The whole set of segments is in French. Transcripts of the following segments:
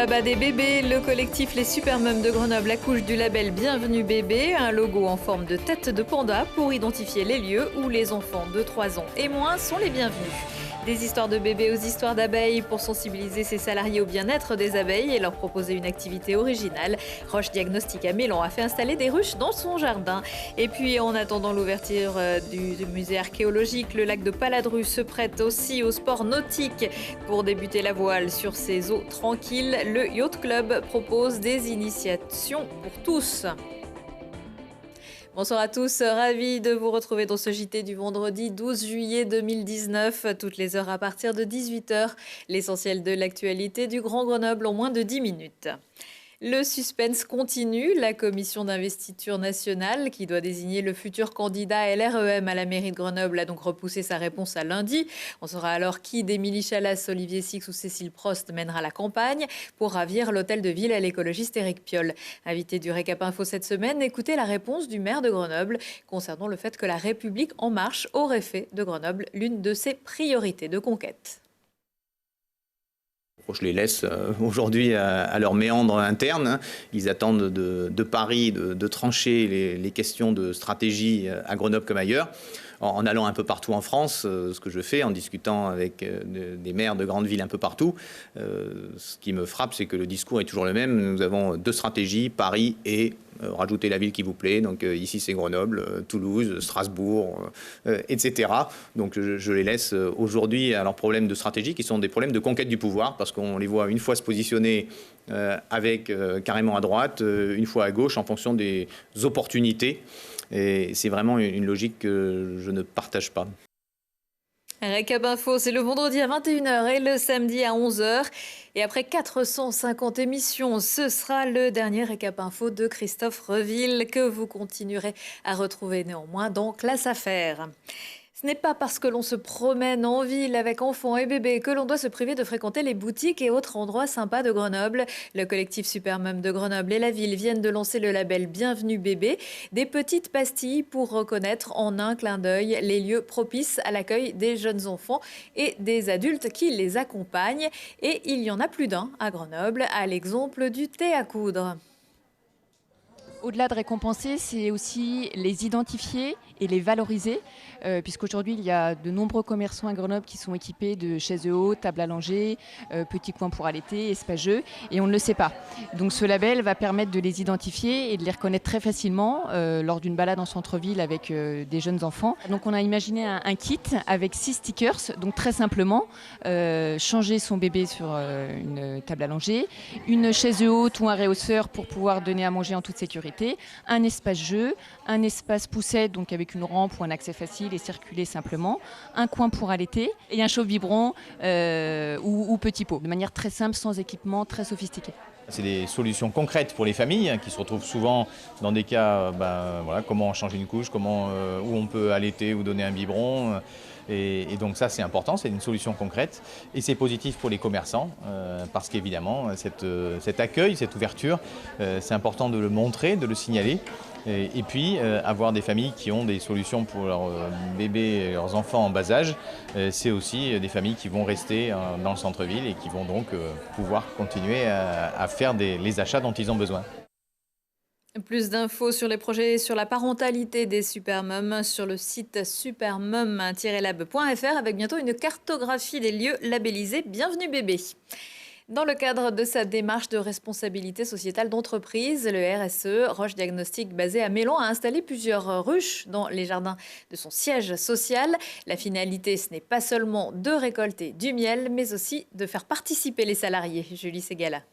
Baba des bébés, le collectif Les Super Mums de Grenoble accouche du label Bienvenue Bébé, un logo en forme de tête de panda pour identifier les lieux où les enfants de 3 ans et moins sont les bienvenus. Des histoires de bébés aux histoires d'abeilles pour sensibiliser ses salariés au bien-être des abeilles et leur proposer une activité originale. Roche Diagnostic à Mélan a fait installer des ruches dans son jardin. Et puis en attendant l'ouverture du musée archéologique, le lac de Paladru se prête aussi au sport nautique. Pour débuter la voile sur ces eaux tranquilles, le Yacht Club propose des initiations pour tous. Bonsoir à tous, ravi de vous retrouver dans ce JT du vendredi 12 juillet 2019, toutes les heures à partir de 18h. L'essentiel de l'actualité du Grand Grenoble en moins de 10 minutes. Le suspense continue. La commission d'investiture nationale, qui doit désigner le futur candidat LREM à la mairie de Grenoble, a donc repoussé sa réponse à lundi. On saura alors qui d'Émilie Chalas, Olivier Six ou Cécile Prost mènera la campagne pour ravir l'hôtel de ville à l'écologiste Éric Piolle. Invité du Récap Info cette semaine, écoutez la réponse du maire de Grenoble concernant le fait que la République en marche aurait fait de Grenoble l'une de ses priorités de conquête. Je les laisse aujourd'hui à leur méandre interne. Ils attendent de Paris de trancher les questions de stratégie à Grenoble comme ailleurs. En allant un peu partout en France, ce que je fais, en discutant avec des maires de grandes villes un peu partout, ce qui me frappe, c'est que le discours est toujours le même. Nous avons 2 stratégies, Paris et rajoutez la ville qui vous plaît. Donc ici c'est Grenoble, Toulouse, Strasbourg, etc. Donc je les laisse aujourd'hui à leurs problèmes de stratégie qui sont des problèmes de conquête du pouvoir parce qu'on les voit une fois se positionner avec carrément à droite, une fois à gauche en fonction des opportunités. Et c'est vraiment une logique que je ne partage pas. Récap Info, c'est le vendredi à 21h et le samedi à 11h. Et après 450 émissions, ce sera le dernier Récap Info de Christophe Reville que vous continuerez à retrouver néanmoins dans Classe Affaires. Ce n'est pas parce que l'on se promène en ville avec enfants et bébés que l'on doit se priver de fréquenter les boutiques et autres endroits sympas de Grenoble. Le collectif Super Mums de Grenoble et la ville viennent de lancer le label Bienvenue Bébé, des petites pastilles pour reconnaître en un clin d'œil les lieux propices à l'accueil des jeunes enfants et des adultes qui les accompagnent. Et il y en a plus d'un à Grenoble, à l'exemple du thé à coudre. Au-delà de récompenser, c'est aussi les identifier et les valoriser, puisqu'aujourd'hui, il y a de nombreux commerçants à Grenoble qui sont équipés de chaises hautes, tables à langer, petits coins pour allaiter, espace-jeux, et on ne le sait pas. Donc ce label va permettre de les identifier et de les reconnaître très facilement lors d'une balade en centre-ville avec des jeunes enfants. Donc on a imaginé un kit avec 6 stickers, donc très simplement, changer son bébé sur une table à langer, une chaise haute ou un réhausseur pour pouvoir donner à manger en toute sécurité, un espace jeu, un espace poussette, donc avec une rampe ou un accès facile et circuler simplement, un coin pour allaiter et un chauffe-biberon ou petit pot, de manière très simple, sans équipement, très sophistiqué. C'est des solutions concrètes pour les familles qui se retrouvent souvent dans des cas, comment changer une couche, où on peut allaiter ou donner un biberon. Et donc ça c'est important, c'est une solution concrète et c'est positif pour les commerçants parce qu'évidemment cet accueil, cette ouverture, c'est important de le montrer, de le signaler et puis avoir des familles qui ont des solutions pour leurs bébés et leurs enfants en bas âge, c'est aussi des familles qui vont rester dans le centre-ville et qui vont donc pouvoir continuer à faire les achats dont ils ont besoin. Plus d'infos sur les projets sur la parentalité des Super Mums sur le site supermum-lab.fr avec bientôt une cartographie des lieux labellisés Bienvenue Bébé. Dans le cadre de sa démarche de responsabilité sociétale d'entreprise, le RSE, Roche Diagnostic basé à Mélan, a installé plusieurs ruches dans les jardins de son siège social. La finalité, ce n'est pas seulement de récolter du miel, mais aussi de faire participer les salariés. Julie Ségala.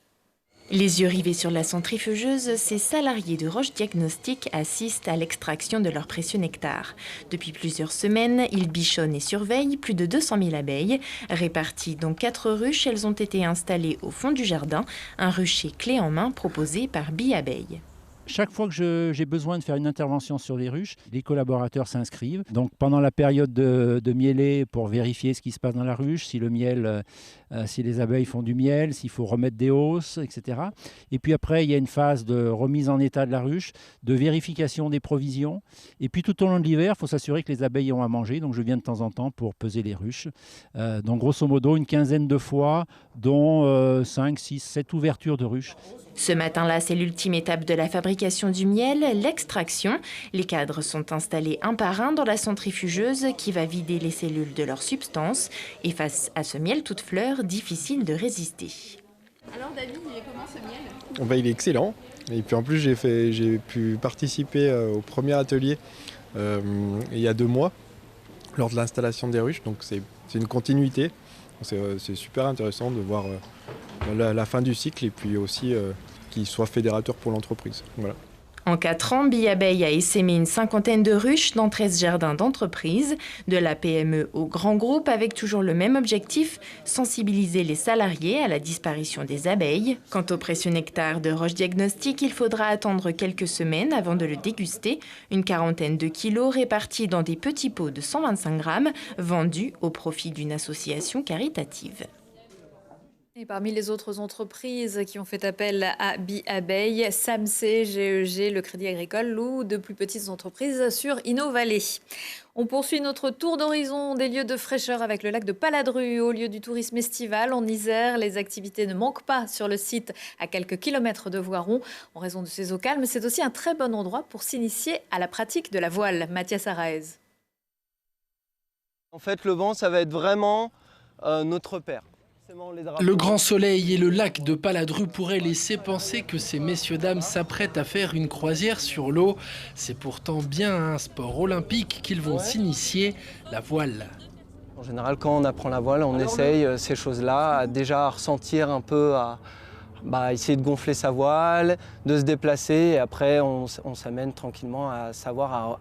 Les yeux rivés sur la centrifugeuse, ces salariés de Roche Diagnostic assistent à l'extraction de leur précieux nectar. Depuis plusieurs semaines, ils bichonnent et surveillent plus de 200 000 abeilles. Réparties dans 4 ruches, elles ont été installées au fond du jardin, un rucher clé en main proposé par Bi Abeille. Chaque fois que j'ai besoin de faire une intervention sur les ruches, les collaborateurs s'inscrivent. Donc pendant la période de mielée, pour vérifier ce qui se passe dans la ruche, si le miel, si les abeilles font du miel, s'il faut remettre des hausses, etc. Et puis après, il y a une phase de remise en état de la ruche, de vérification des provisions. Et puis tout au long de l'hiver, il faut s'assurer que les abeilles ont à manger. Donc je viens de temps en temps pour peser les ruches. Donc grosso modo, une quinzaine de fois, dont 5, 6, 7 ouvertures de ruches. Ce matin-là, c'est l'ultime étape de la fabrication du miel, l'extraction. Les cadres sont installés un par un dans la centrifugeuse qui va vider les cellules de leur substance. Et face à ce miel toute fleur, difficile de résister. Alors David, il est comment ce miel? Il est excellent. Et puis en plus, j'ai pu participer au premier atelier il y a 2 mois, lors de l'installation des ruches. Donc c'est une continuité. C'est super intéressant de voir la fin du cycle et puis aussi qu'il soit fédérateur pour l'entreprise. Voilà. En 4 ans, Biabeille a essaimé une 50aine de ruches dans 13 jardins d'entreprise, de la PME au grand groupe, avec toujours le même objectif, sensibiliser les salariés à la disparition des abeilles. Quant au précieux nectar de Roche Diagnostic, il faudra attendre quelques semaines avant de le déguster. Une 40aine de kilos répartis dans des petits pots de 125 grammes, vendus au profit d'une association caritative. Et parmi les autres entreprises qui ont fait appel à Biabeille, SAMC, GEG, le Crédit Agricole ou de plus petites entreprises sur InnoValley. On poursuit notre tour d'horizon des lieux de fraîcheur avec le lac de Paladru, au lieu du tourisme estival en Isère. Les activités ne manquent pas sur le site à quelques kilomètres de Voiron. En raison de ces eaux calmes, c'est aussi un très bon endroit pour s'initier à la pratique de la voile. Mathias Araez. En fait, le vent, ça va être vraiment notre père. Le grand soleil et le lac de Paladru pourraient laisser penser que ces messieurs-dames s'apprêtent à faire une croisière sur l'eau. C'est pourtant bien à un sport olympique qu'ils vont s'initier, la voile. En général, quand on apprend la voile, on essaye ces choses-là, déjà à ressentir un peu, à essayer de gonfler sa voile, de se déplacer, et après on s'amène tranquillement à savoir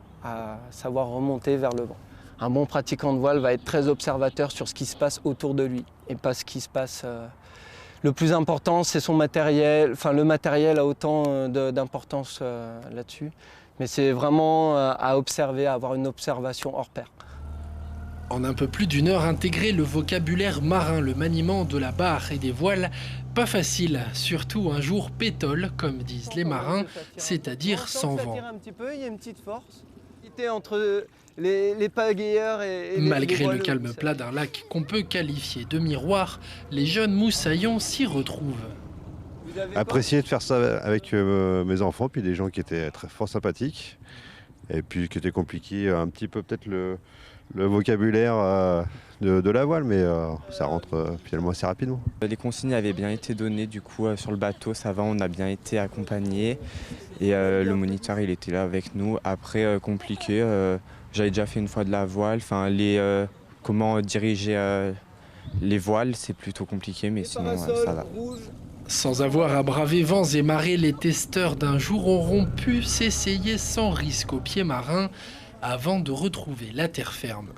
remonter vers le vent. Un bon pratiquant de voile va être très observateur sur ce qui se passe autour de lui et pas ce qui se passe. Le plus important, c'est son matériel. Enfin, le matériel a autant d'importance là-dessus, mais c'est vraiment à observer, à avoir une observation hors pair. En un peu plus d'1 heure, intégrer le vocabulaire marin, le maniement de la barre et des voiles, pas facile, surtout un jour pétole, comme disent les marins, c'est-à-dire sans vent. Il y a une petite force entre les pagayeurs et malgré les le calme plat d'un lac qu'on peut qualifier de miroir, les jeunes moussaillons s'y retrouvent. Apprécié de faire ça avec mes enfants, puis des gens qui étaient très fort sympathiques, et puis qui était compliqué un petit peu peut-être le vocabulaire de la voile, mais ça rentre finalement assez rapidement. Les consignes avaient bien été données du coup sur le bateau, ça va, on a bien été accompagnés et le moniteur il était là avec nous. Après compliqué, j'avais déjà fait une fois de la voile, comment diriger les voiles c'est plutôt compliqué, mais sinon ça va. Sans avoir à braver vents et marées, les testeurs d'un jour auront pu s'essayer sans risque au pied marin avant de retrouver la terre ferme.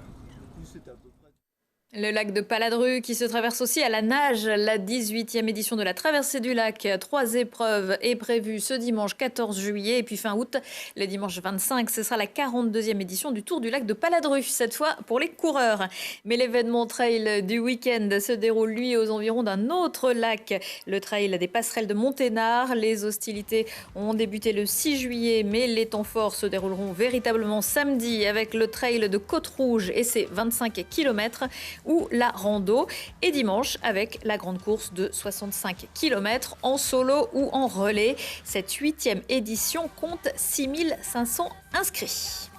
Le lac de Paladru qui se traverse aussi à la nage. La 18e édition de la traversée du lac. 3 épreuves est prévue ce dimanche 14 juillet. Et puis fin août, le dimanche 25, ce sera la 42e édition du Tour du lac de Paladru. Cette fois pour les coureurs. Mais l'événement trail du week-end se déroule lui aux environs d'un autre lac. Le trail des passerelles de Monténard. Les hostilités ont débuté le 6 juillet. Mais les temps forts se dérouleront véritablement samedi avec le trail de Côte-Rouge et ses 25 km. Ou la rando, et dimanche avec la grande course de 65 km en solo ou en relais. Cette 8e édition compte 6500 inscrits.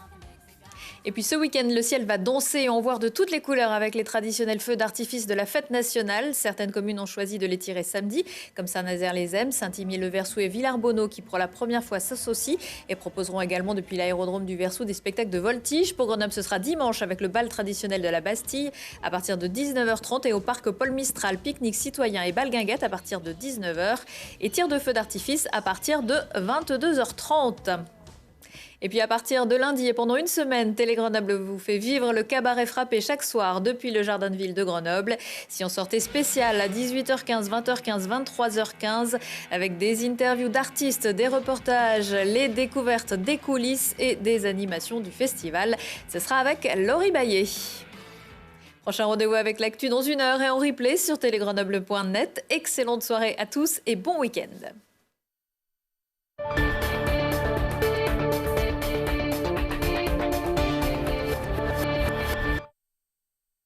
Et puis ce week-end, le ciel va danser et en voir de toutes les couleurs avec les traditionnels feux d'artifice de la fête nationale. Certaines communes ont choisi de les tirer samedi, comme Saint-Nazaire-les-Ems, Saint-Imier-le-Versou et Villarbonneau qui pour la première fois s'associent et proposeront également depuis l'aérodrome du Versou des spectacles de voltige. Pour Grenoble, ce sera dimanche avec le bal traditionnel de la Bastille à partir de 19h30 et au parc Paul Mistral, pique-nique citoyen et bal guinguette à partir de 19h et tir de feux d'artifice à partir de 22h30. Et puis à partir de lundi et pendant une semaine, Télé Grenoble vous fait vivre le cabaret frappé chaque soir depuis le Jardin de Ville de Grenoble. Si on sortait spécial à 18h15, 20h15, 23h15 avec des interviews d'artistes, des reportages, les découvertes des coulisses et des animations du festival. Ce sera avec Laurie Baillet. Prochain rendez-vous avec l'actu dans 1 heure et en replay sur télégrenoble.net. Excellente soirée à tous et bon week-end.